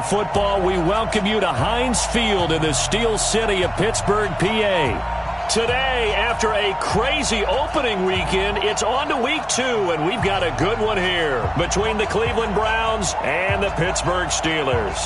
Football, we welcome you to Heinz Field in the Steel City of Pittsburgh, PA. Today, after a crazy opening weekend, it's on to week 2, and we've got a good one here between the Cleveland Browns and the Pittsburgh Steelers.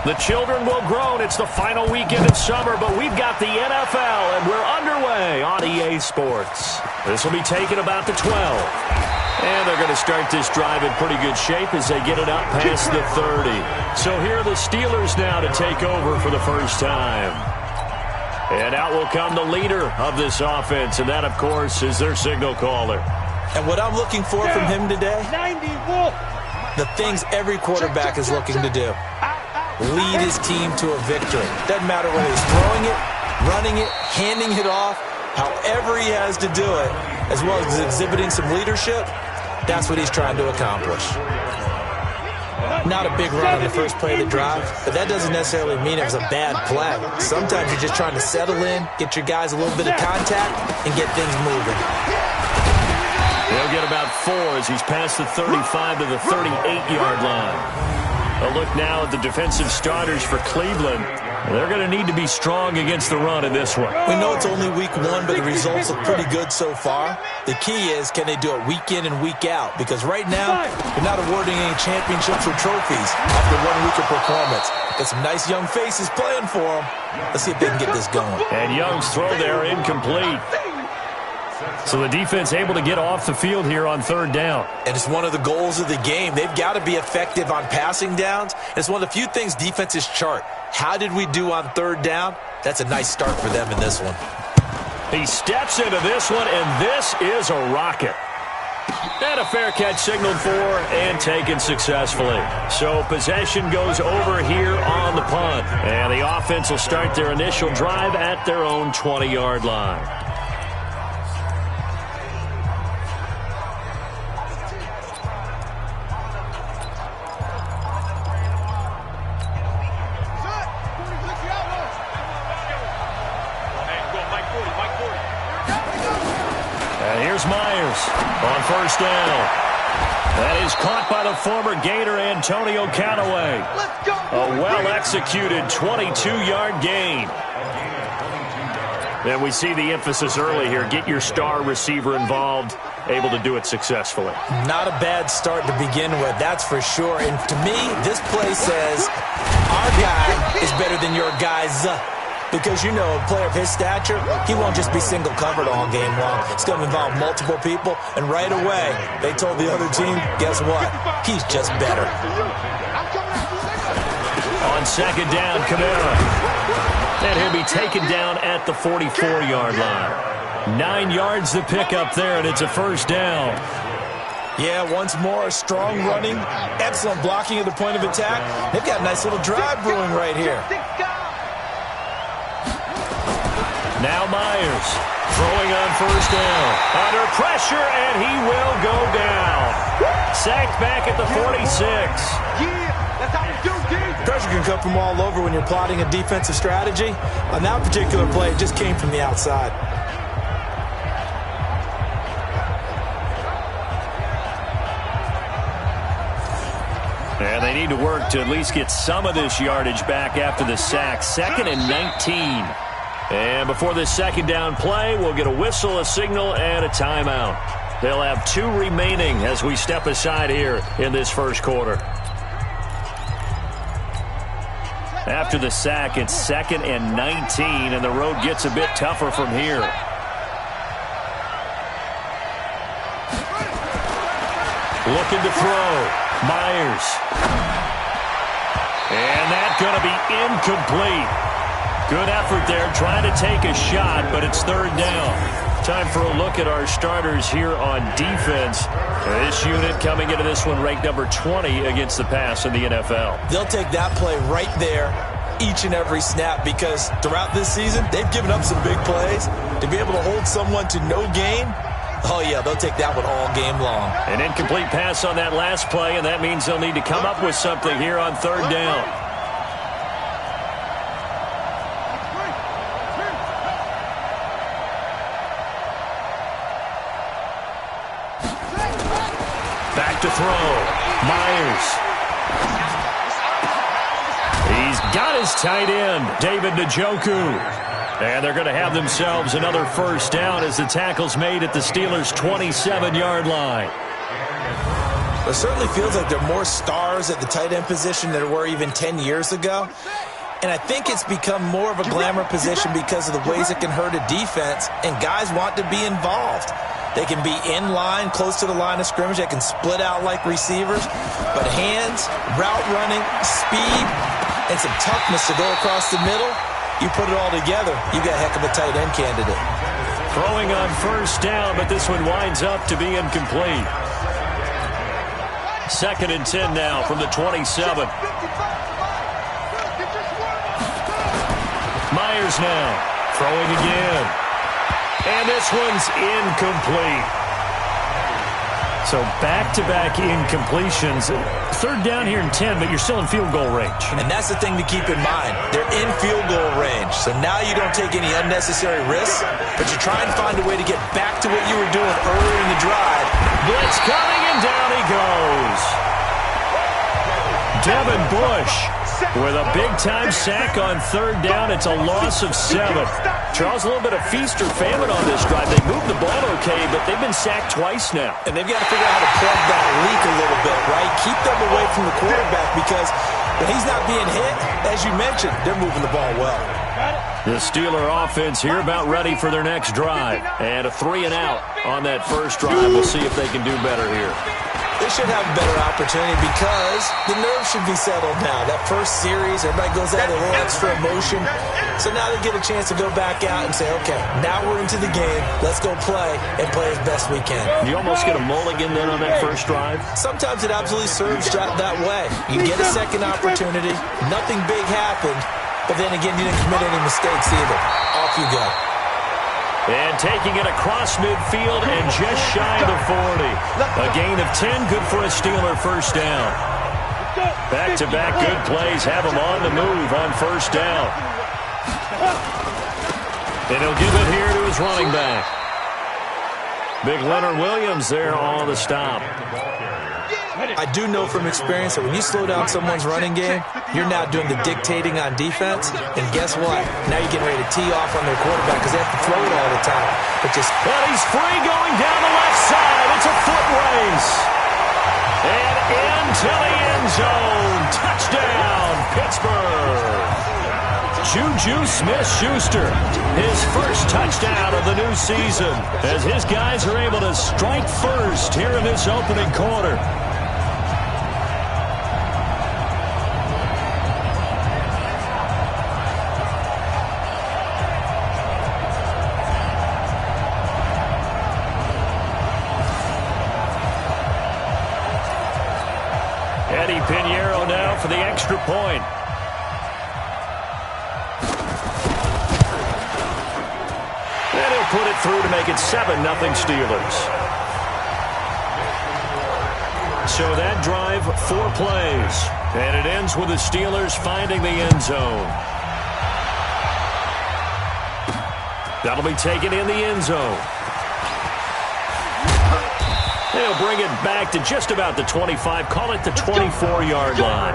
The children will groan. It's the final weekend of summer, but we've got the NFL, and we're underway on EA Sports. This will be taken about the 12. And they're going to start this drive in pretty good shape as they get it up past the 30. So here are the Steelers now to take over for the first time. And out will come the leader of this offense, and that, of course, is their signal caller. And what I'm looking for from him today, the things every quarterback is looking to do. Lead his team to a victory. Doesn't matter whether he's throwing it, running it, handing it off, however he has to do it, as well as exhibiting some leadership, that's what he's trying to accomplish. Not a big run on the first play of the drive, but that doesn't necessarily mean it was a bad play. Sometimes you're just trying to settle in, get your guys a little bit of contact, and get things moving. He'll get about 4 as he's past the 35 to the 38-yard line. A look now at the defensive starters for Cleveland. They're going to need to be strong against the run in this one. We know it's only week 1, but the results look pretty good so far. The key is, can they do it week in and week out? Because right now, they're not awarding any championships or trophies after 1 week of performance. Got some nice young faces playing for them. Let's see if they can get this going. And Young's throw there incomplete. So the defense able to get off the field here on 3rd down. And it's one of the goals of the game. They've got to be effective on passing downs. It's one of the few things defenses chart. How did we do on 3rd down? That's a nice start for them in this one. He steps into this one, and this is a rocket. And a fair catch signaled for and taken successfully. So possession goes over here on the punt. And the offense will start their initial drive at their own 20-yard line. Myers on 1st down. That is caught by the former Gator Antonio Callaway. A well-executed 22-yard gain. And we see the emphasis early here. Get your star receiver involved, able to do it successfully. Not a bad start to begin with, that's for sure. And to me, this play says our guy is better than your guy's. Because, you know, a player of his stature, he won't just be single-covered all game long. It's going to involve multiple people, and right away, they told the other team, guess what? He's just better. On 2nd down, Kamara. And he'll be taken down at the 44-yard line. 9 yards to pick up there, and it's a 1st down. Yeah, once more, strong running, excellent blocking at the point of attack. They've got a nice little drive brewing right here. Now Myers throwing on 1st down. Under pressure, and he will go down. Sacked back at the 46. Pressure can come from all over when you're plotting a defensive strategy. On that particular play, it just came from the outside. And they need to work to at least get some of this yardage back after the sack. 2nd and 19. And before this 2nd down play, we'll get a whistle, a signal, and a timeout. They'll have 2 remaining as we step aside here in this 1st quarter. After the sack, it's 2nd and 19, and the road gets a bit tougher from here. Looking to throw. Myers. And that's going to be incomplete. Good effort there, trying to take a shot, but it's 3rd down. Time for a look at our starters here on defense. This unit coming into this one ranked number 20 against the pass in the NFL. They'll take that play right there each and every snap because throughout this season, they've given up some big plays. To be able to hold someone to no gain, oh, yeah, they'll take that one all game long. An incomplete pass on that last play, and that means they'll need to come up with something here on 3rd down. back to throw. Myers. He's got his tight end, David Njoku. And they're going to have themselves another first down as the tackle's made at the Steelers' 27-yard line. It certainly feels like there are more stars at the tight end position than there were even 10 years ago. And I think it's become more of a glamour position because of the ways it can hurt a defense, and guys want to be involved. They can be in line, close to the line of scrimmage. They can split out like receivers. But hands, route running, speed, and some toughness to go across the middle, you put it all together, you got a heck of a tight end candidate. Throwing on first down, but this one winds up to be incomplete. 2nd and 10 now from the 27. Myers now throwing again. And this one's incomplete. So back-to-back incompletions. 3rd down here and 10, but you're still in field goal range. And that's the thing to keep in mind. They're in field goal range. So now you don't take any unnecessary risks, but you try and find a way to get back to what you were doing earlier in the drive. Blitz coming, and down he goes. Devin Bush with a big-time sack on 3rd down. It's a loss of 7. Charles, a little bit of feast or famine on this drive. They moved the ball okay, but they've been sacked twice now. And they've got to figure out how to plug that leak a little bit, right? Keep them away from the quarterback because when he's not being hit, as you mentioned, they're moving the ball well. The Steeler offense here about ready for their next drive. And a 3-and-out on that first drive. We'll see if they can do better here. They should have a better opportunity because the nerves should be settled now. That first series, everybody goes out with a little extra emotion. So now they get a chance to go back out and say, okay, now we're into the game. Let's go play and play as best we can. You almost get a mulligan then on that first drive? Sometimes it absolutely serves that way. You get a second opportunity. Nothing big happened. But then again, you didn't commit any mistakes either. Off you go. And taking it across midfield and just shy of the 40. A gain of 10, good for a Steeler first down. Back-to-back good plays have him on the move on first down. And he'll give it here to his running back. Big Leonard Williams there on the stop. I do know from experience that when you slow down someone's running game, you're now doing the dictating on defense. And guess what? Now you're getting ready to tee off on their quarterback because they have to throw it all the time. But he's free going down the left side. It's a foot race. And into the end zone. Touchdown, Pittsburgh. Juju Smith-Schuster, his first touchdown of the new season, as his guys are able to strike first here in this opening quarter. Eddie Pinheiro now for the extra point. And he'll put it through to make it 7-0 Steelers. So that drive, 4 plays. And it ends with the Steelers finding the end zone. That'll be taken in the end zone. They'll bring it back to just about the 25. Call it the 24-yard line.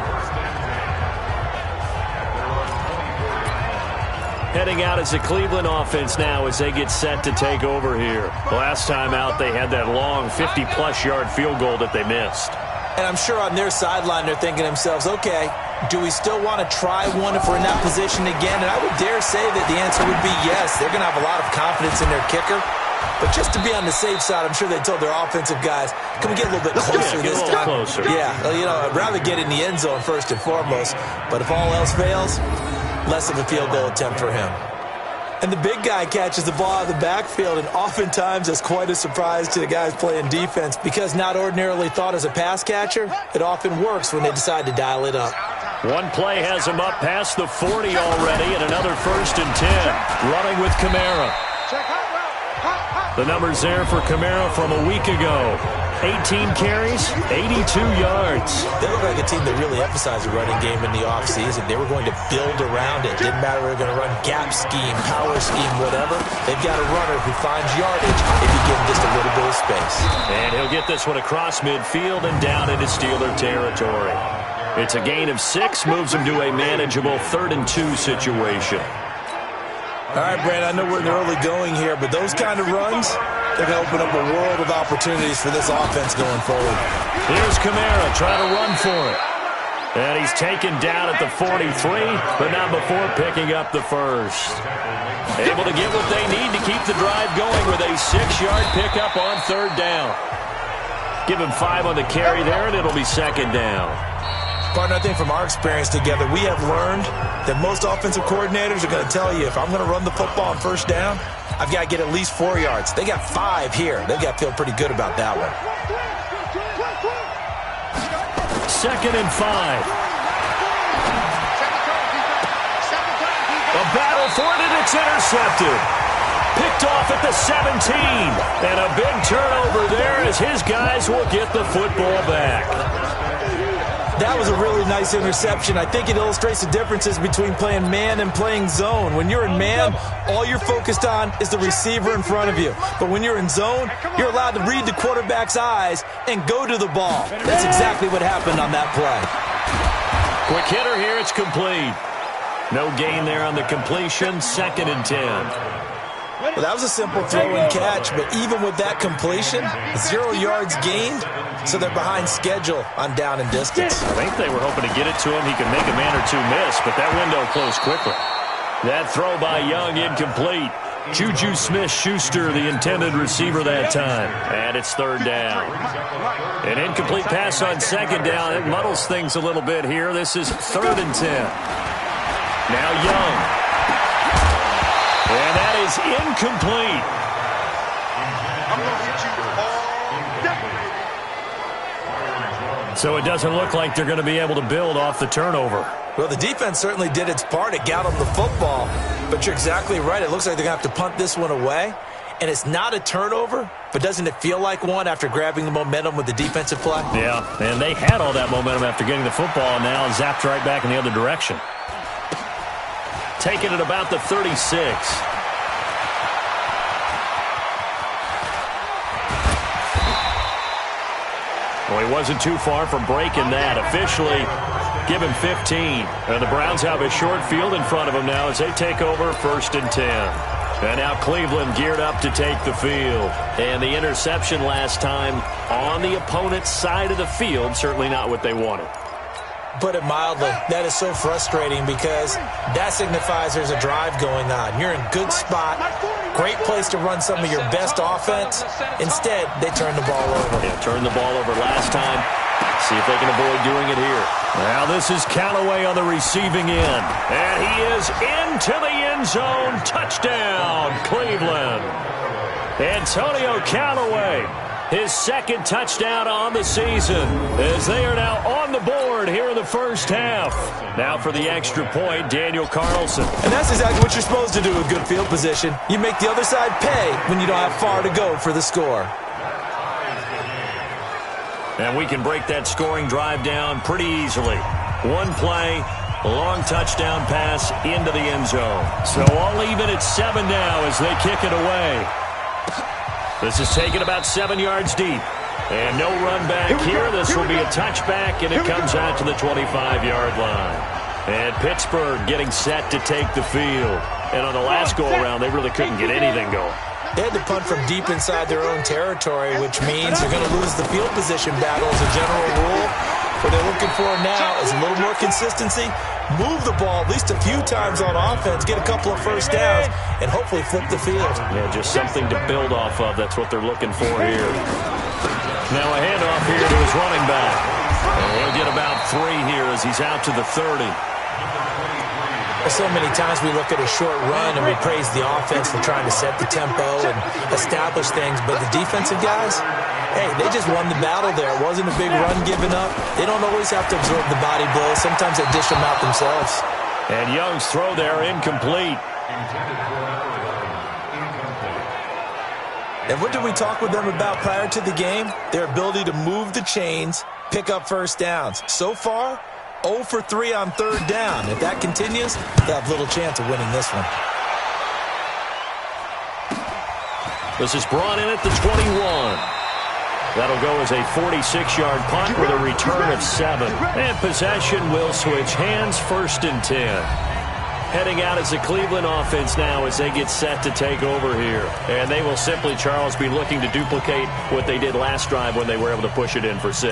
Heading out as the Cleveland offense now as they get set to take over here. Last time out, they had that long 50-plus yard field goal that they missed. And I'm sure on their sideline they're thinking to themselves, okay, do we still want to try one if we're in that position again? And I would dare say that the answer would be yes. They're going to have a lot of confidence in their kicker. But just to be on the safe side, I'm sure they told their offensive guys, can we get a little bit closer this time? Closer. Yeah, you know, I'd rather get in the end zone first and foremost. But if all else fails, less of a field goal attempt for him. And the big guy catches the ball out of the backfield, and oftentimes that's quite a surprise to the guys playing defense because not ordinarily thought as a pass catcher, it often works when they decide to dial it up. One play has him up past the 40 already, and another 1st and 10. Running with Kamara. The numbers there for Kamara from a week ago. 18 carries, 82 yards. They look like a team that really emphasized the running game in the offseason. They were going to build around it. Didn't matter if they were going to run gap scheme, power scheme, whatever. They've got a runner who finds yardage if you give him just a little bit of space. And he'll get this one across midfield and down into Steeler territory. It's a gain of 6, moves him to a manageable 3rd and 2 situation. All right, Brad, I know we're in the early going here, but those kind of runs, they're going to open up a world of opportunities for this offense going forward. Here's Kamara trying to run for it. And he's taken down at the 43, but not before picking up the first. Able to get what they need to keep the drive going with a 6-yard pickup on 3rd down. Give him 5 on the carry there, and it'll be 2nd down. Partner, I think from our experience together, we have learned that most offensive coordinators are going to tell you, if I'm going to run the football on 1st down, I've got to get at least 4 yards. They got 5 here. They've got to feel pretty good about that one. 2nd and 5. A battle for it, and it's intercepted. Picked off at the 17. And a big turnover there as his guys will get the football back. That was a really nice interception. I think it illustrates the differences between playing man and playing zone. When you're in man, all you're focused on is the receiver in front of you. But when you're in zone, you're allowed to read the quarterback's eyes and go to the ball. That's exactly what happened on that play. Quick hitter here, it's complete. No gain there on the completion, 2nd and 10. Well, that was a simple throw and catch, but even with that completion, 0 yards gained, so they're behind schedule on down and distance. I think they were hoping to get it to him. He could make a man or two miss, but that window closed quickly. That throw by Young incomplete. Juju Smith-Schuster, the intended receiver that time. And it's 3rd down. An incomplete pass on 2nd down. It muddles things a little bit here. This is 3rd and 10. Now Young. And that is incomplete. So it doesn't look like they're going to be able to build off the turnover. Well, the defense certainly did its part. It got them the football. But you're exactly right. It looks like they're going to have to punt this one away. And it's not a turnover, but doesn't it feel like one after grabbing the momentum with the defensive play? Yeah, and they had all that momentum after getting the football, and now zapped right back in the other direction. Taking it about the 36. Well, he wasn't too far from breaking that. Officially, give him 15. And the Browns have a short field in front of them now as they take over 1st and 10. And now Cleveland geared up to take the field. And the interception last time on the opponent's side of the field, certainly not what they wanted. Put it mildly, that is so frustrating because that signifies there's a drive going on. You're in good spot, great place to run some of your best offense. Instead, they turn the ball over. Yeah, turned the ball over last time. See if they can avoid doing it here. Now this is Callaway on the receiving end. And he is into the end zone. Touchdown, Cleveland. Antonio Callaway. His 2nd touchdown on the season as they are now on the board here in the 1st half. Now for the extra point, Daniel Carlson. And that's exactly what you're supposed to do with good field position. You make the other side pay when you don't have far to go for the score. And we can break that scoring drive down pretty easily. One play, long touchdown pass into the end zone. So all even at 7 now as they kick it away. This is taken about 7 yards deep. And no run back here. This will be a touchback, and it comes out to the 25-yard line. And Pittsburgh getting set to take the field. And on the last go-around, they really couldn't get anything going. They had to punt from deep inside their own territory, which means they're going to lose the field position battle as a general rule. What they're looking for now is a little more consistency, move the ball at least a few times on offense, get a couple of 1st downs, and hopefully flip the field. Yeah, just something to build off of. That's what they're looking for here. Now a handoff here to his running back. And he'll get about 3 here as he's out to the 30. So many times we look at a short run and we praise the offense for trying to set the tempo and establish things, but the defensive guys, hey, they just won the battle there. It wasn't a big run given up. They don't always have to absorb the body blows. Sometimes they dish them out themselves. And Young's throw there incomplete. And what did we talk with them about prior to the game? Their ability to move the chains, pick up first downs. So far, 0 for 3 on third down. If that continues, they'll have little chance of winning this one. This is brought in at the 21. That'll go as a 46-yard punt with a return of 7. And possession will switch hands, 1st and 10. Heading out as the Cleveland offense now as they get set to take over here. And they will simply, Charles, be looking to duplicate what they did last drive when they were able to push it in for 6.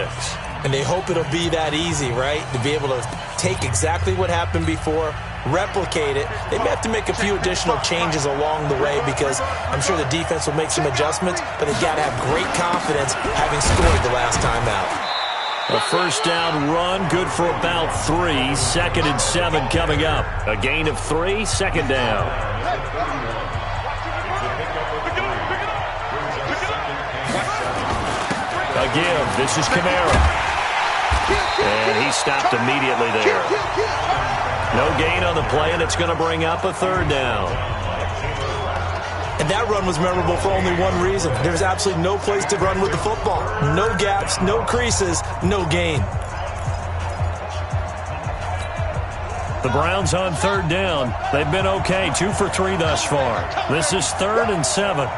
And they hope it'll be that easy, right? To be able to take exactly what happened before, replicate it. They may have to make a few additional changes along the way because I'm sure the defense will make some adjustments, but they've got to have great confidence having scored the last time out. A first down run, good for about 3. 2nd and 7 coming up. A gain of 3, 2nd down. A give. This is Kamara. And he stopped immediately there. No gain on the play, and it's going to bring up a 3rd down. And that run was memorable for only one reason. There's absolutely no place to run with the football. No gaps, no creases, no gain. The Browns on 3rd down. They've been okay, 2 for 3 thus far. This is 3rd and 7.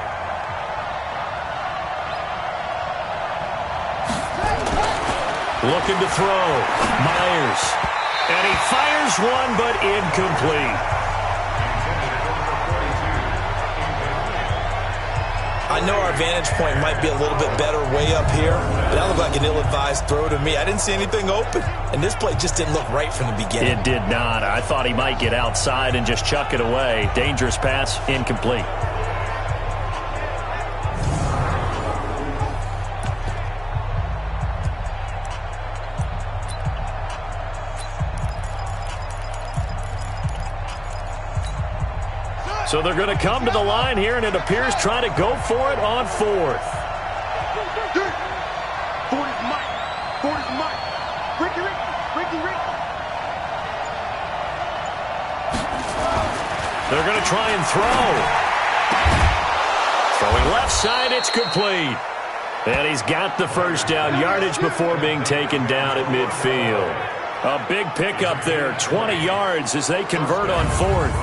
Looking to throw. Myers. And he fires one, but incomplete. I know our vantage point might be a little bit better way up here, but that looked like an ill-advised throw to me. I didn't see anything open, and this play just didn't look right from the beginning. It did not. I thought he might get outside and just chuck it away. Dangerous pass, incomplete. So they're going to come to the line here, and it appears trying to go for it on 4th. They're going to try and throw. Throwing left side, it's complete. And he's got the first down, yardage before being taken down at midfield. A big pickup there, 20 yards as they convert on 4th.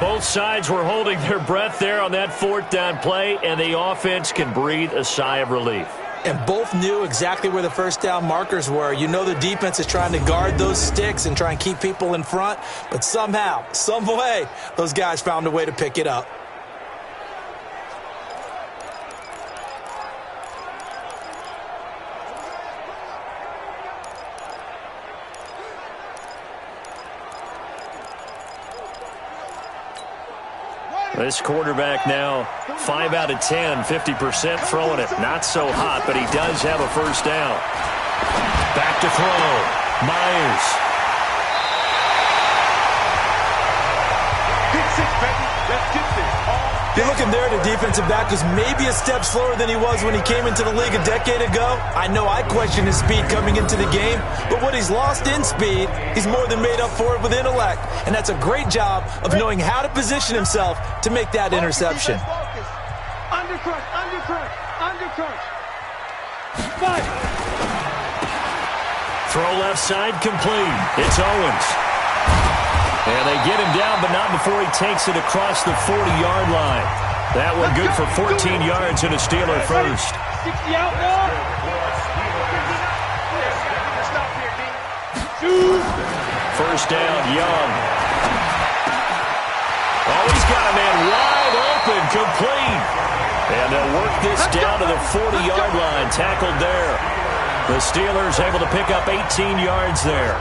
Both sides were holding their breath there on that 4th down play, and the offense can breathe a sigh of relief. And both knew exactly where the first down markers were. You know the defense is trying to guard those sticks and try and keep people in front, but somehow, some way, those guys found a way to pick it up. This quarterback now 5 out of 10, 50% throwing it. Not so hot, but he does have a first down. Back to throw. Myers. Let's get this. You're looking there at a defensive back who's maybe a step slower than he was when he came into the league a decade ago. I know I questioned his speed coming into the game, but what he's lost in speed, he's more than made up for it with intellect. And that's a great job of knowing how to position himself to make that interception. Undercrush, undercrush, undercrush. Throw left side complete. It's Owens. And they get him down, but not before he takes it across the 40-yard line. That one good for 14 yards and a Steeler first. 60 out now. First down, Young. Oh, he's got a man wide open, complete. And they'll work this down to the 40-yard line, tackled there. The Steelers able to pick up 18 yards there.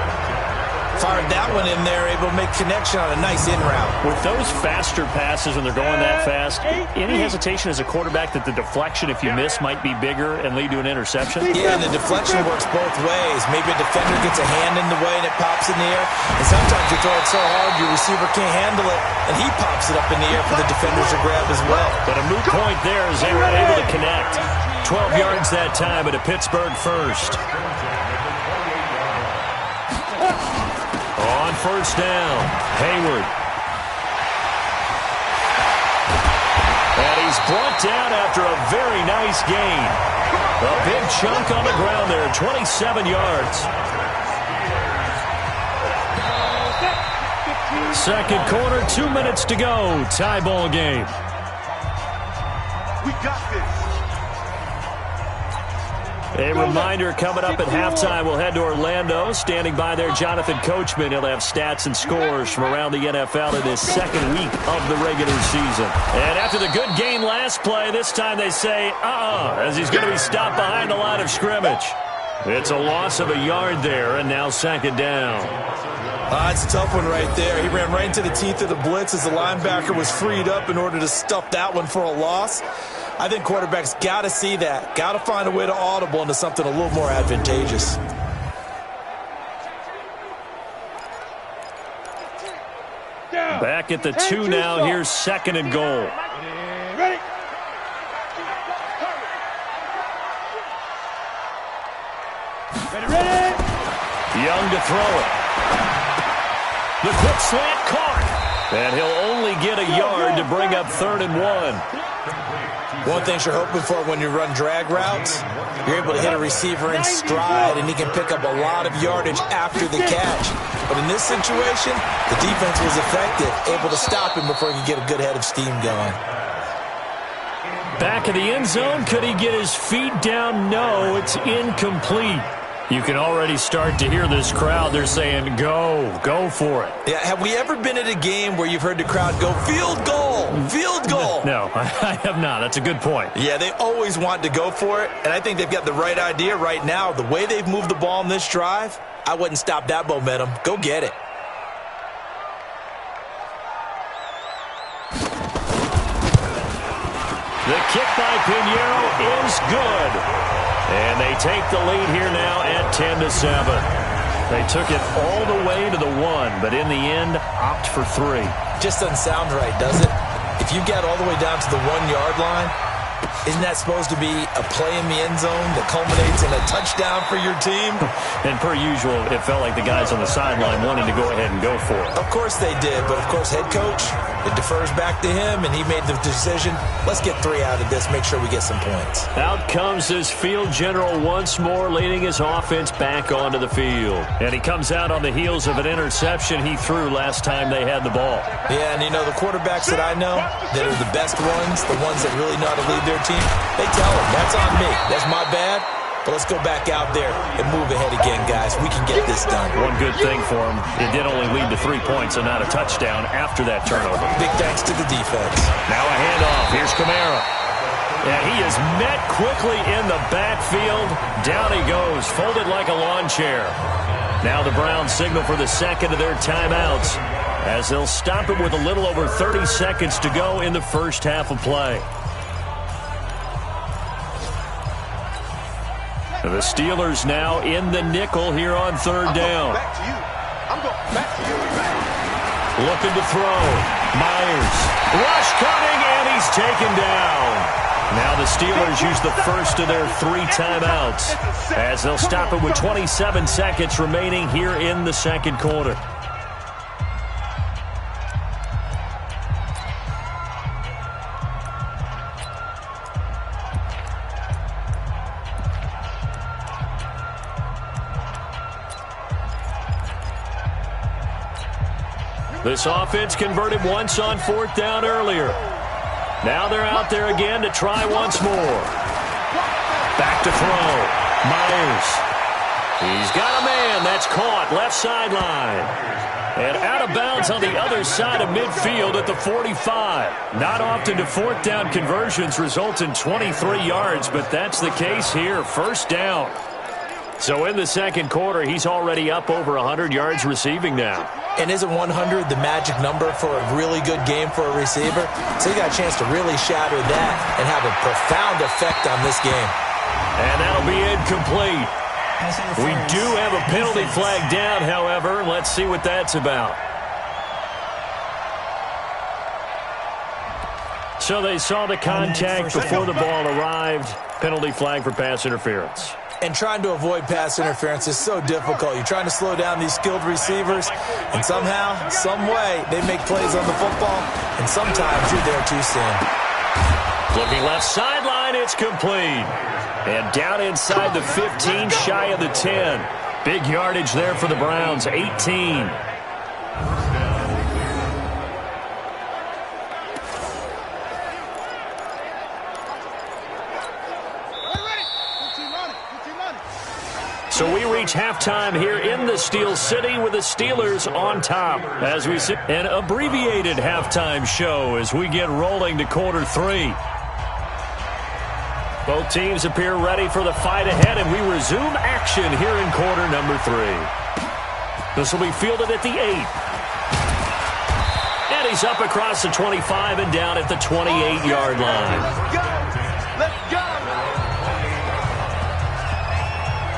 Fired that one in there, able to make connection on a nice in route. With those faster passes when they're going that fast, any hesitation as a quarterback that the deflection, if you miss, might be bigger and lead to an interception? Yeah, and the deflection works both ways. Maybe a defender gets a hand in the way and it pops in the air. And sometimes you throw it so hard your receiver can't handle it, and he pops it up in the air for the defenders to grab as well. But a moot point there as they were able to connect. 12 yards that time at a Pittsburgh first. On first down, Hayward. And he's is brought down after a very nice gain. A big chunk on the ground there, 27 yards. Second quarter, 2 minutes to go. Tie ball game. We got this. A reminder coming up at halftime, we'll head to Orlando. Standing by there, Jonathan Coachman. He'll have stats and scores from around the NFL in this second week of the regular season. And after the good gain last play, this time they say, as he's going to be stopped behind the line of scrimmage. It's a loss of a yard there, and now second down. It's a tough one right there. He ran right into the teeth of the blitz as the linebacker was freed up in order to stuff that one for a loss. I think quarterbacks got to see that. Got to find a way to audible into something a little more advantageous. Back at the 2 now. Here's second and goal. Ready? Ready? Young to throw it. The quick slant caught. And he'll only get a yard to bring up 3rd and 1. One thing you're hoping for when you run drag routes, you're able to hit a receiver in stride, and he can pick up a lot of yardage after the catch. But in this situation, the defense was effective, able to stop him before he could get a good head of steam going. Back in the end zone, could he get his feet down? No, it's incomplete. You can already start to hear this crowd. They're saying, go for it. Yeah, have we ever been at a game where you've heard the crowd go, field goal, field goal? No, I have not. That's a good point. Yeah, they always want to go for it, and I think they've got the right idea right now. The way they've moved the ball in this drive, I wouldn't stop that momentum. Go get it. The kick by Pinheiro is good. And they take the lead here now at 10-7. They took it all the way to the 1, but in the end, opt for 3. Just doesn't sound right, does it? If you get all the way down to the 1-yard line, isn't that supposed to be a play in the end zone that culminates in a touchdown for your team? And per usual, it felt like the guys on the sideline wanted to go ahead and go for it. Of course they did, but of course head coach, it defers back to him, and he made the decision, let's get 3 out of this, make sure we get some points. Out comes his field general once more, leading his offense back onto the field. And he comes out on the heels of an interception he threw last time they had the ball. Yeah, and you know, the quarterbacks that I know that are the best ones, the ones that really know how to lead their team, they tell them, that's on me, that's my bad. But let's go back out there and move ahead again, guys. We can get this done. One good thing for him, it did only lead to 3 points and not a touchdown after that turnover. Big thanks to the defense. Now a handoff. Here's Kamara. And he is met quickly in the backfield. Down he goes, folded like a lawn chair. Now the Browns signal for the second of their timeouts as they'll stop it with a little over 30 seconds to go in the first half of play. The Steelers now in the nickel here on 3rd down. I'm going back to you. Looking to throw. Myers. Rush coming, and he's taken down. Now the Steelers use the first of their 3 timeouts as they'll stop it with 27 seconds remaining here in the second quarter. This offense converted once on 4th down earlier. Now they're out there again to try once more. Back to throw. Myers. He's got a man. That's caught. Left sideline. And out of bounds on the other side of midfield at the 45. Not often do 4th down conversions result in 23 yards, but that's the case here. First down. So in the second quarter, he's already up over 100 yards receiving now. And isn't 100 the magic number for a really good game for a receiver? So you got a chance to really shatter that and have a profound effect on this game. And that'll be incomplete. We do have a penalty flag down, however. Let's see what that's about. So they saw the contact before the ball arrived. Penalty flag for pass interference. And trying to avoid pass interference is so difficult. You're trying to slow down these skilled receivers, and somehow, some way, they make plays on the football, and sometimes you're there too soon. Looking left sideline, it's complete. And down inside the 15, shy of the 10. Big yardage there for the Browns, 18. So we reach halftime here in the Steel City with the Steelers on top. As we see an abbreviated halftime show as we get rolling to quarter 3. Both teams appear ready for the fight ahead, and we resume action here in quarter number 3. This will be fielded at the 8. And he's up across the 25 and down at the 28-yard line. Let's go! Let's go!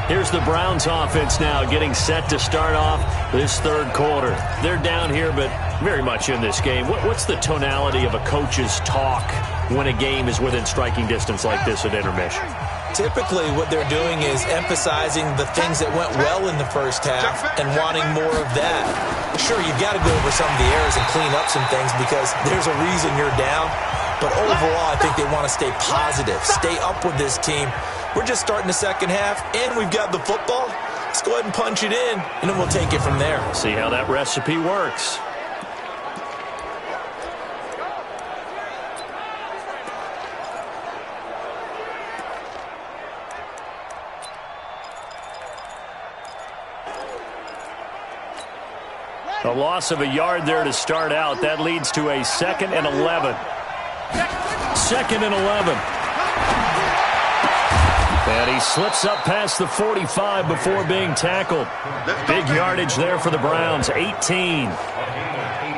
Here's the Browns offense now getting set to start off this third quarter. They're down here, but very much in this game. What's the tonality of a coach's talk when a game is within striking distance like this at intermission? Typically, what they're doing is emphasizing the things that went well in the first half and wanting more of that. Sure, you've got to go over some of the errors and clean up some things because there's a reason you're down. But overall, I think they want to stay positive, stay up with this team. We're just starting the second half, and we've got the football. Let's go ahead and punch it in, and then we'll take it from there. See how that recipe works. A loss of a yard there to start out. That leads to a 2nd and 11. 2nd and 11. And he slips up past the 45 before being tackled. Big yardage there for the Browns, 18.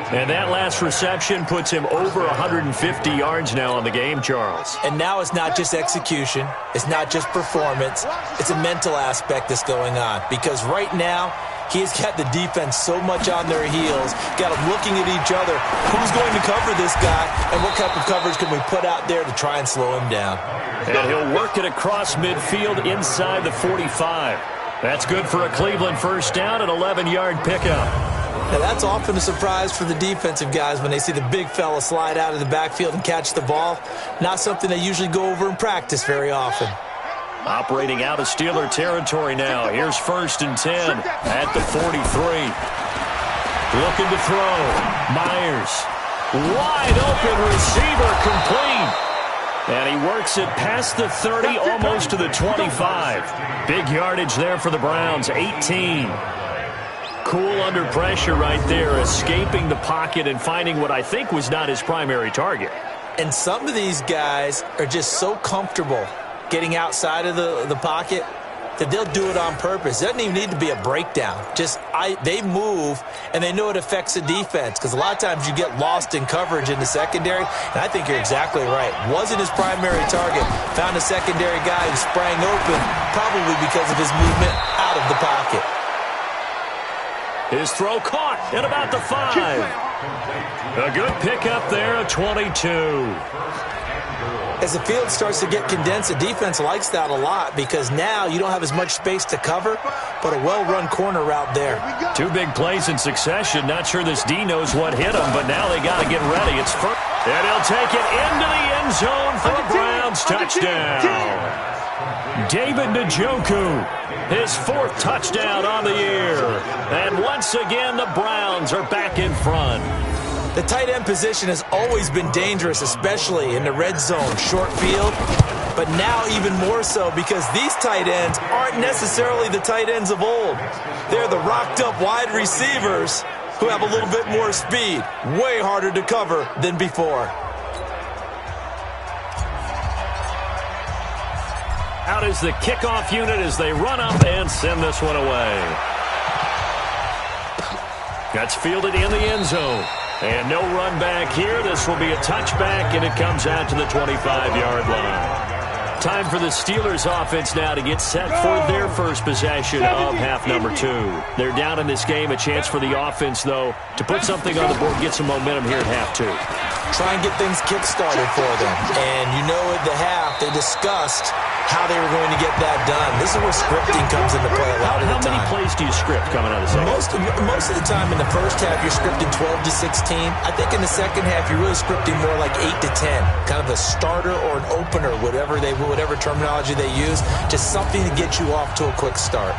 And that last reception puts him over 150 yards now on the game, Charles. And now it's not just execution. It's not just performance. It's a mental aspect that's going on. Because right now, he's got the defense so much on their heels, got them looking at each other. Who's going to cover this guy, and what type of coverage can we put out there to try and slow him down? And he'll work it across midfield inside the 45. That's good for a Cleveland first down, an 11-yard pickup. Now, that's often a surprise for the defensive guys when they see the big fella slide out of the backfield and catch the ball. Not something they usually go over in practice very often. Operating out of Steeler territory now. Here's 1st and 10 at the 43. Looking to throw. Myers. Wide open receiver complete. And he works it past the 30, almost to the 25. Big yardage there for the Browns, 18. Cool under pressure right there, escaping the pocket and finding what I think was not his primary target. And some of these guys are just so comfortable getting outside of the pocket that they'll do it on purpose. It doesn't even need to be a breakdown. They move, and they know it affects the defense because a lot of times you get lost in coverage in the secondary, and I think you're exactly right. Wasn't his primary target. Found a secondary guy who sprang open, probably because of his movement out of the pocket. His throw caught at about the 5. A good pickup there, a 22. As the field starts to get condensed, the defense likes that a lot because now you don't have as much space to cover, but a well-run corner route there. 2 big plays in succession. Not sure this D knows what hit him, but now they got to get ready. It's first. And he'll take it into the end zone for a Browns touchdown. David Njoku, his 4th touchdown on the year. And once again, the Browns are back in front. The tight end position has always been dangerous, especially in the red zone, short field. But now even more so because these tight ends aren't necessarily the tight ends of old. They're the rocked-up wide receivers who have a little bit more speed. Way harder to cover than before. Out is the kickoff unit as they run up and send this one away. That's fielded in the end zone. And no run back here. This will be a touchback, and it comes out to the 25-yard line. Time for the Steelers offense now to get set for their first possession of half number 2. They're down in this game. A chance for the offense, though, to put something on the board, get some momentum here at half 2. Try and get things kick-started for them. And you know at the half, they discussed how they were going to get that done. This is where scripting comes into play a lot of the time. How many plays do you script coming out of the second? Most of the time in the first half, you're scripting 12 to 16. I think in the second half, you're really scripting more like 8 to 10. Kind of a starter or an opener, whatever terminology they use. Just something to get you off to a quick start.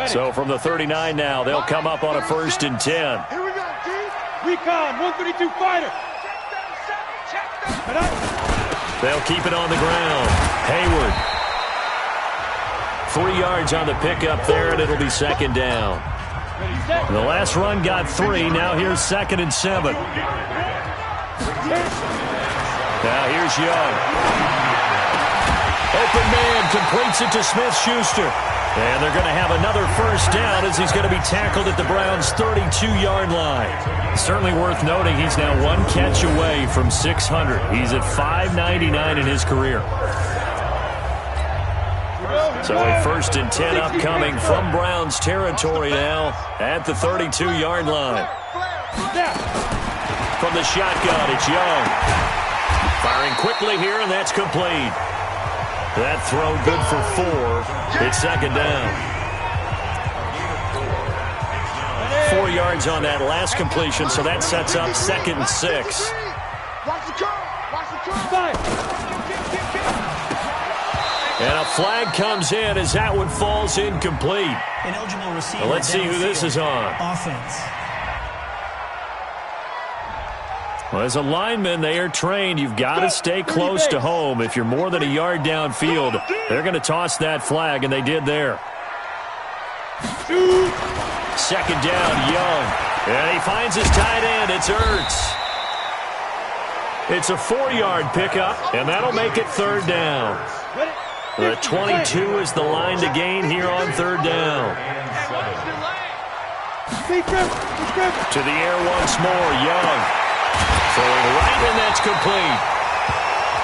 So from the 39 now, they'll come up on a 1st and 10. Here we go, D. Recon, 132 fighter. They'll keep it on the ground. Hayward. 3 yards on the pickup there, and it'll be 2nd down. The last run got 3. Now here's 2nd and 7. Now here's Young. Open man completes it to Smith-Schuster. And they're going to have another 1st down as he's going to be tackled at the Browns' 32-yard line. Certainly worth noting he's now 1 catch away from 600. He's at 599 in his career. So a 1st and 10 upcoming from Browns territory now at the 32-yard line. From the shotgun, it's Young. Firing quickly here, and that's complete. That throw good for 4. It's 2nd down. 4 yards on that last completion, so that sets up 2nd and 6. And a flag comes in as that one falls incomplete. Well, let's see who this is on. Offense. Well, as a lineman, they are trained. You've got to stay close to home. If you're more than a yard downfield, they're going to toss that flag, and they did there. 2nd down, Young. And he finds his tight end. It's Ertz. It's a 4-yard pickup, and that'll make it 3rd down. The 22 is the line to gain here on 3rd down. To the air once more, Young. Throwing right, and that's complete.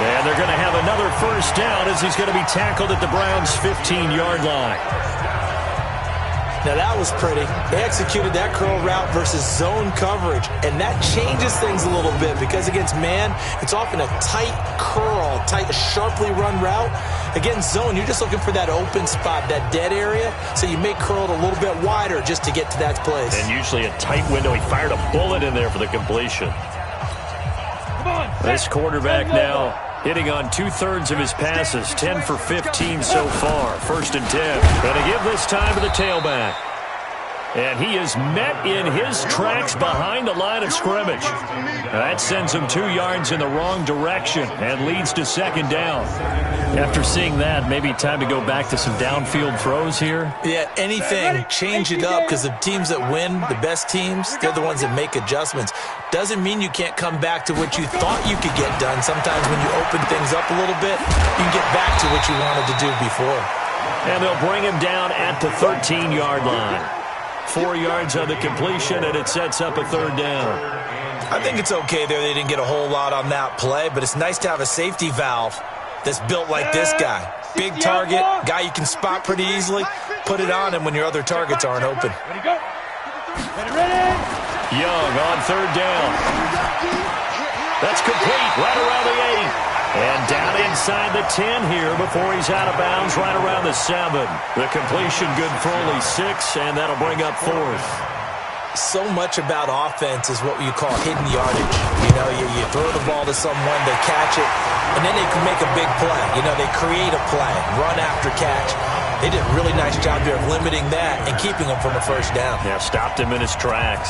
And they're going to have another 1st down as he's going to be tackled at the Browns' 15-yard line. Now that was pretty. They executed that curl route versus zone coverage, and that changes things a little bit because against man, it's often a tight curl, tight, sharply run route. Against zone, you're just looking for that open spot, that dead area, so you may curl it a little bit wider just to get to that place. And usually a tight window. He fired a bullet in there for the completion. This quarterback now hitting on 2/3 of his passes, 10 for 15 so far. 1st and 10. Going to give this time to the tailback. And he is met in his tracks behind the line of scrimmage. That sends him 2 yards in the wrong direction and leads to 2nd down. After seeing that, maybe time to go back to some downfield throws here. Yeah, anything, change it up, because the teams that win, the best teams, they're the ones that make adjustments. Doesn't mean you can't come back to what you thought you could get done. Sometimes when you open things up a little bit, you can get back to what you wanted to do before. And they'll bring him down at the 13-yard line. 4 yards on the completion, and it sets up a 3rd down. I think it's okay there. They didn't get a whole lot on that play, but it's nice to have a safety valve that's built like this guy. Big target, guy you can spot pretty easily. Put it on him when your other targets aren't open. Young on 3rd down. That's complete right around the 8. And down inside the 10 here before he's out of bounds right around the 7. The completion good for only 6, and that'll bring up 4th. So much about offense is what you call hidden yardage. You know, you throw the ball to someone, they catch it, and then they can make a big play. You know, they create a play, run after catch. They did a really nice job there of limiting that and keeping him from a 1st down. Yeah, stopped him in his tracks.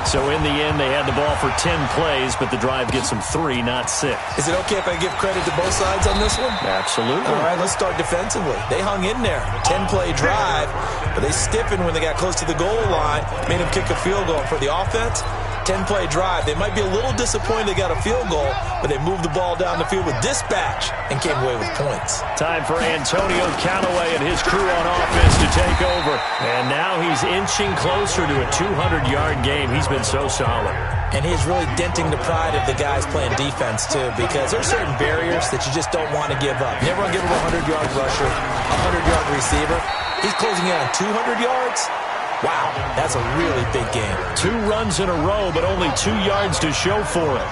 So in the end, they had the ball for 10 plays, but the drive gets them 3, not 6. Is it okay if I give credit to both sides on this one? Absolutely. All right, let's start defensively. They hung in there. 10-play drive, but they stiffened when they got close to the goal line, made them kick a field goal. For the offense, 10-play drive. They might be a little disappointed they got a field goal, but they moved the ball down the field with dispatch and came away with points. Time for Antonio Callaway and his crew on offense to take over. And now he's inching closer to a 200-yard game. He's been so solid. And he's really denting the pride of the guys playing defense, too, because there's certain barriers that you just don't want to give up. Never want to give up a 100-yard rusher, a 100-yard receiver. He's closing in on 200 yards. Wow, that's a really big game. 2 runs in a row, but only 2 yards to show for it.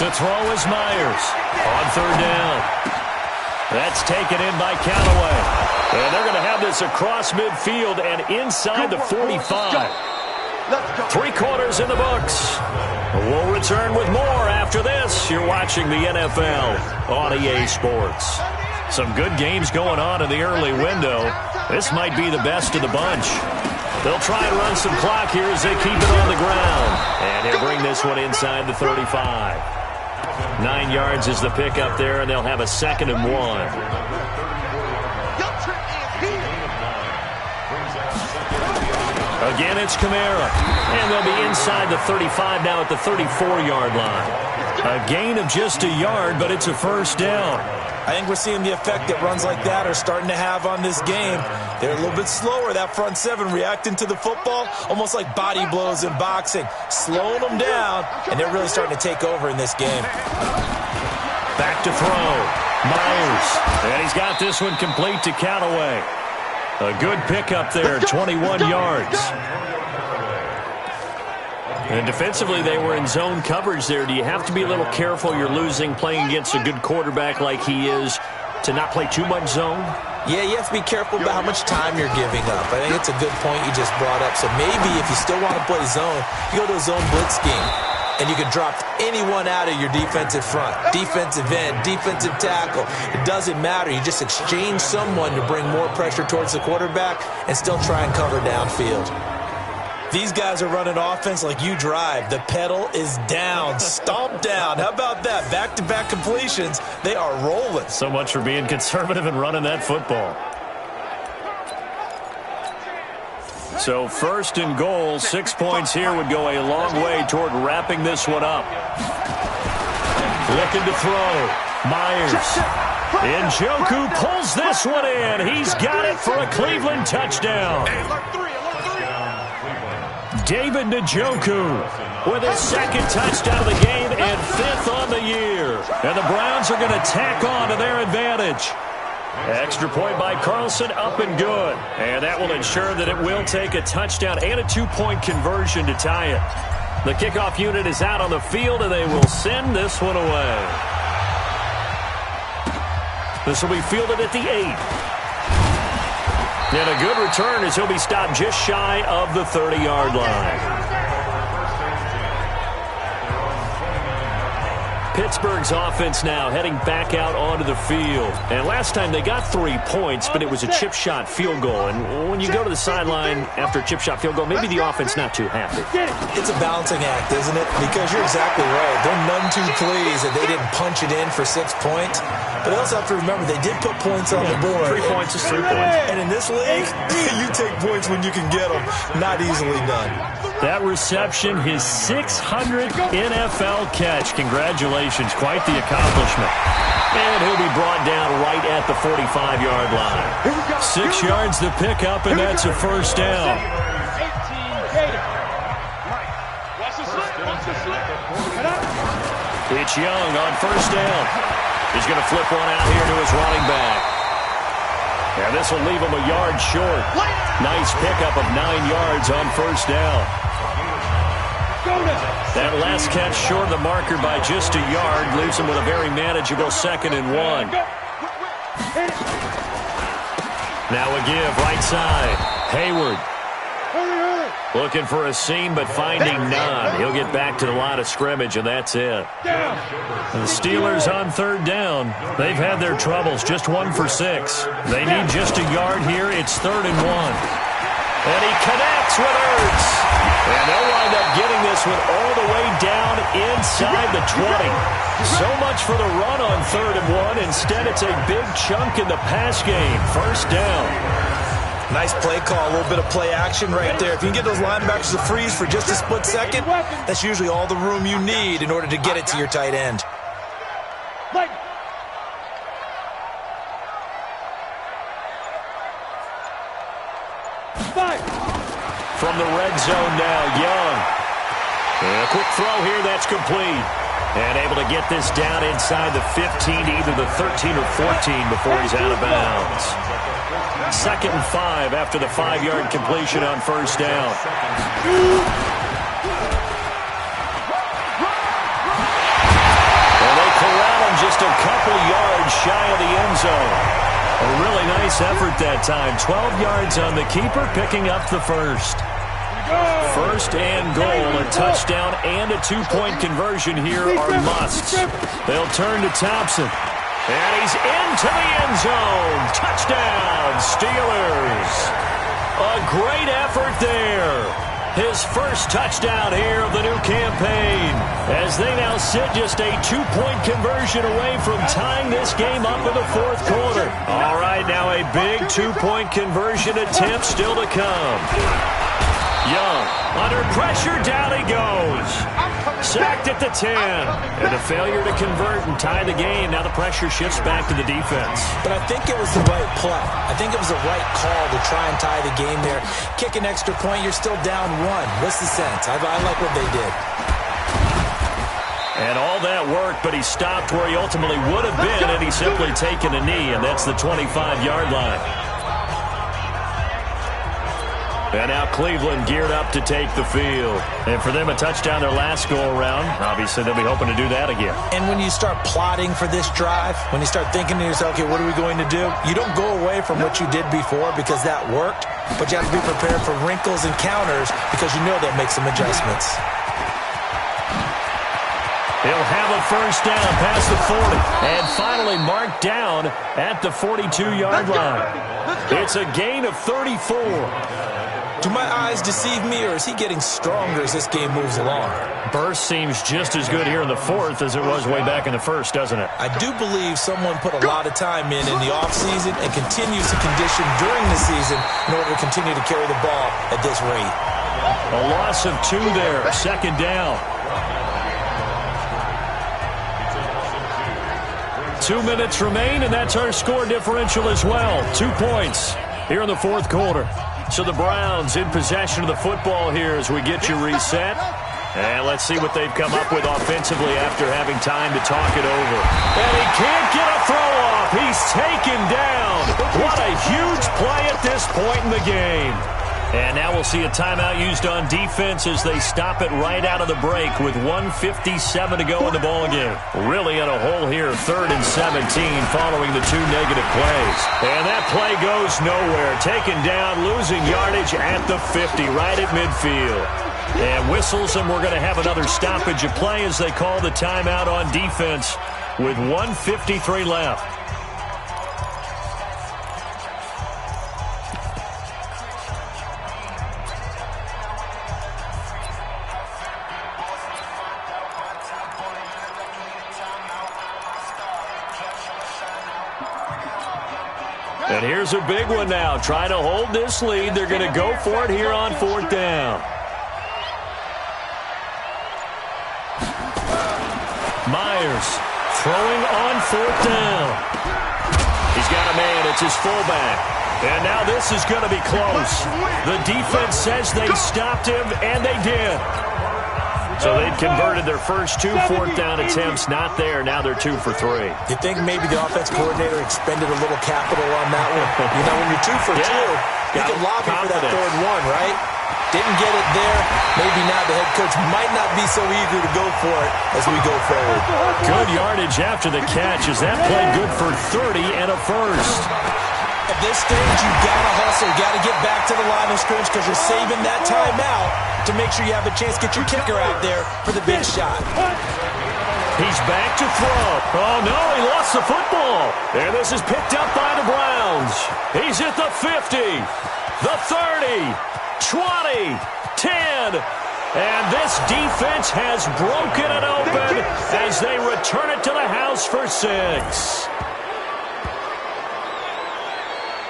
To throw is Myers on 3rd down. That's taken in by Callaway. And they're going to have this across midfield and inside the 45. 3 quarters in the books. We'll return with more after this. You're watching the NFL on EA Sports. Some good games going on in the early window. This might be the best of the bunch. They'll try and run some clock here as they keep it on the ground. And they'll bring this one inside the 35. 9 yards is the pickup there, and they'll have a 2nd and 1. Again, it's Kamara. And they'll be inside the 35 now at the 34-yard line. A gain of just a yard, but it's a 1st down. I think we're seeing the effect that runs like that are starting to have on this game. They're a little bit slower, that front 7, reacting to the football, almost like body blows in boxing, slowing them down, and they're really starting to take over in this game. Back to throw. Myers. And he's got this one complete to Callaway. A good pickup there, 21 yards. And defensively, they were in zone coverage there. Do you have to be a little careful? You're losing playing against a good quarterback like he is to not play too much zone? Yeah, you have to be careful about how much time you're giving up. I think it's a good point you just brought up. So maybe if you still want to play zone, you go to a zone blitz scheme. And you can drop anyone out of your defensive front, defensive end, defensive tackle. It doesn't matter. You just exchange someone to bring more pressure towards the quarterback and still try and cover downfield. These guys are running offense like you drive. The pedal is down, stomp down. How about that? Back-to-back completions. They are rolling. So much for being conservative and running that football. So 1st and goal, 6 points here would go a long way toward wrapping this one up. Looking to throw. Myers. Njoku pulls this one in. He's got it for a Cleveland touchdown. David Njoku with his 2nd touchdown of the game and 5th on the year. And the Browns are going to tack on to their advantage. Extra point by Carlson, up and good. And that will ensure that it will take a touchdown and a 2-point conversion to tie it. The kickoff unit is out on the field, and they will send this one away. This will be fielded at the 8. And a good return as he'll be stopped just shy of the 30-yard line. Pittsburgh's offense now heading back out onto the field. And last time they got 3 points, but it was a chip shot field goal. And when you go to the sideline after a chip shot field goal, maybe the offense not too happy. It's a balancing act, isn't it? Because you're exactly right. They're none too pleased that they didn't punch it in for 6 points. But they also have to remember they did put points on the board. 3 points is 3 points. And in this league, you take points when you can get them. Not easily done. That reception, his 600th NFL catch. Congratulations. Quite the accomplishment. And he'll be brought down right at the 45-yard line. 6 yards the pickup, and that's a 1st down. It's Young on 1st down. He's going to flip one out here to his running back. And this will leave him a yard short. Nice pickup of 9 yards on 1st down. That last catch short of the marker by just a yard leaves him with a very manageable 2nd and 1. Now a give right side. Hayward. Looking for a seam, but finding none. He'll get back to the line of scrimmage, and that's it. The Steelers on 3rd down. They've had their troubles, just 1 for 6. They need just a yard here. It's 3rd and 1. And he connects with Ertz. And they'll wind up getting this one all the way down inside the 20. So much for the run on 3rd and 1. Instead, it's a big chunk in the pass game. First down. Nice play call, a little bit of play action right there. If you can get those linebackers to freeze for just a split second, that's usually all the room you need in order to get it to your tight end. From the red zone now, Young. And a quick throw here, that's complete. And able to get this down inside the 15 to either the 13 or 14 before he's out of bounds. 2nd and 5 after the 5-yard completion on first down. And they corral him just a couple yards shy of the end zone. A really nice effort that time. 12 yards on the keeper, picking up the first. First and goal, a touchdown and a 2-point conversion here are musts. They'll turn to Thompson. And he's into the end zone. Touchdown, Steelers. A great effort there. His first touchdown here of the new campaign, as they now sit just a 2-point conversion away from tying this game up in the 4th quarter. All right, now a big 2-point conversion attempt still to come. Young, under pressure, down he goes. Sacked at the 10. And a failure to convert and tie the game. Now the pressure shifts back to the defense. But I think it was the right play. I think it was the right call to try and tie the game there. Kick an extra point, you're still down 1. What's the sense? I like what they did. And all that work, but he stopped where he ultimately would have been, and he's simply taken a knee, and that's the 25-yard line. And now Cleveland geared up to take the field. And for them, a touchdown their last go-around. Obviously, they'll be hoping to do that again. And when you start plotting for this drive, when you start thinking to yourself, okay, what are we going to do? You don't go away from what you did before because that worked, but you have to be prepared for wrinkles and counters because you know they'll make some adjustments. He'll have a first down past the 40. And finally marked down at the 42-yard line. It's a gain of 34. Do my eyes deceive me, or is he getting stronger as this game moves along? Burst seems just as good here in the 4th as it was way back in the 1st, doesn't it? I do believe someone put a lot of time in the offseason and continues to condition during the season in order to continue to carry the ball at this rate. A loss of 2 there, 2nd down. 2 minutes remain, and that's our score differential as well. 2 points here in the 4th quarter. So the Browns in possession of the football here as we get you reset. And let's see what they've come up with offensively after having time to talk it over. And he can't get a throw off. He's taken down. What a huge play at this point in the game. And now we'll see a timeout used on defense as they stop it right out of the break with 1:57 to go in the ballgame. Really in a hole here, 3rd and 17 following the 2 negative plays. And that play goes nowhere. Taken down, losing yardage at the 50, right at midfield. And whistles, and we're going to have another stoppage of play as they call the timeout on defense with 1:53 left. And here's a big one now. Trying to hold this lead. They're going to go for it here on 4th down. Myers throwing on 4th down. He's got a man. It's his fullback. And now this is going to be close. The defense says they stopped him, and they did. So they'd converted their first 2 4th down attempts. Not there. Now they're 2 for 3. You think maybe the offense coordinator expended a little capital on that one? You know, when you're 2 for 2, you can lobby for that 3rd one, right? Didn't get it there. Maybe not. The head coach might not be so eager to go for it as we go forward. Good yardage after the catch. Is that play good for 30 and a first? At this stage, you got to hustle. You got to get back to the line of scrimmage because you're saving that timeout to make sure you have a chance to get your kicker out there for the big shot. He's back to throw. Oh, no, he lost the football. And this is picked up by the Browns. He's at the 50, the 30, 20, 10. And this defense has broken it open as they return it to the house for 6.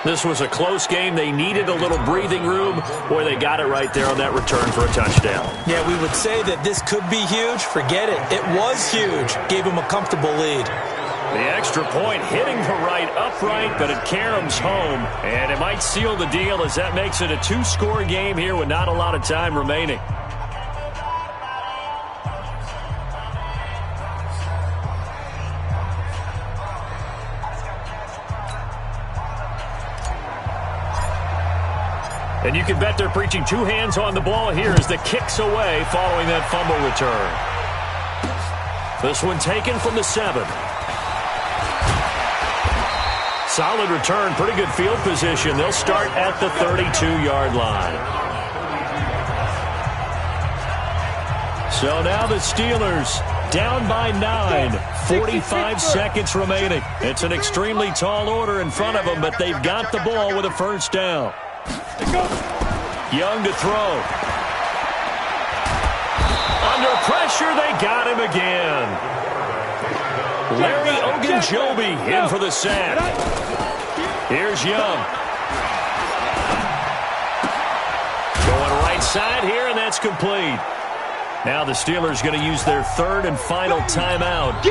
This was a close game. They needed a little breathing room. Boy, they got it right there on that return for a touchdown. Yeah, we would say that this could be huge. Forget it. It was huge. Gave him a comfortable lead. The extra point hitting the right upright, but it caroms home. And it might seal the deal as that makes it a 2-score game here with not a lot of time remaining. And you can bet they're preaching 2 hands on the ball here as the kick's away following that fumble return. This one taken from the 7. Solid return, pretty good field position. They'll start at the 32-yard line. So now the Steelers down by 9, 45 seconds remaining. It's an extremely tall order in front of them, but they've got the ball with a first down. Young to throw. Under pressure, they got him again. Larry Ogunjobi in for the sack. Here's Young. Going right side here, and that's complete. Now the Steelers going to use their 3rd and final timeout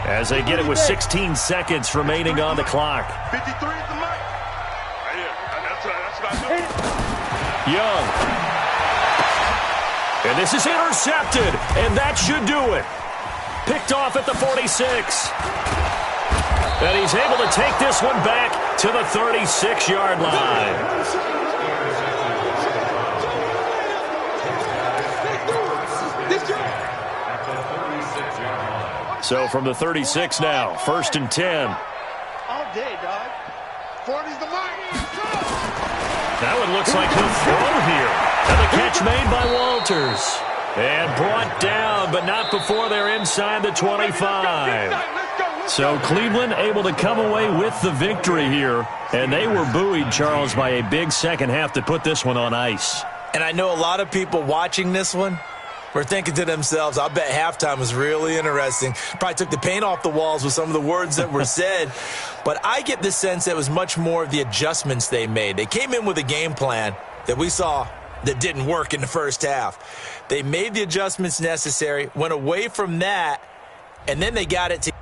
as they get it with 16 seconds remaining on the clock. 53 is the mic. Young. And this is intercepted, and that should do it. Picked off at the 46. And he's able to take this one back to the 36-yard line. So from the 36 now, 1st and 10. All day, dog. 40's the mark. That one looks like he'll throw here. And the catch made by Walters. And brought down, but not before they're inside the 25. So Cleveland able to come away with the victory here. And they were buoyed, Charles, by a big second half to put this one on ice. And I know a lot of people watching this one were thinking to themselves, I bet halftime was really interesting. Probably took the paint off the walls with some of the words that were said. But I get the sense that it was much more of the adjustments they made. They came in with a game plan that we saw that didn't work in the first half. They made the adjustments necessary, went away from that, and then they got it to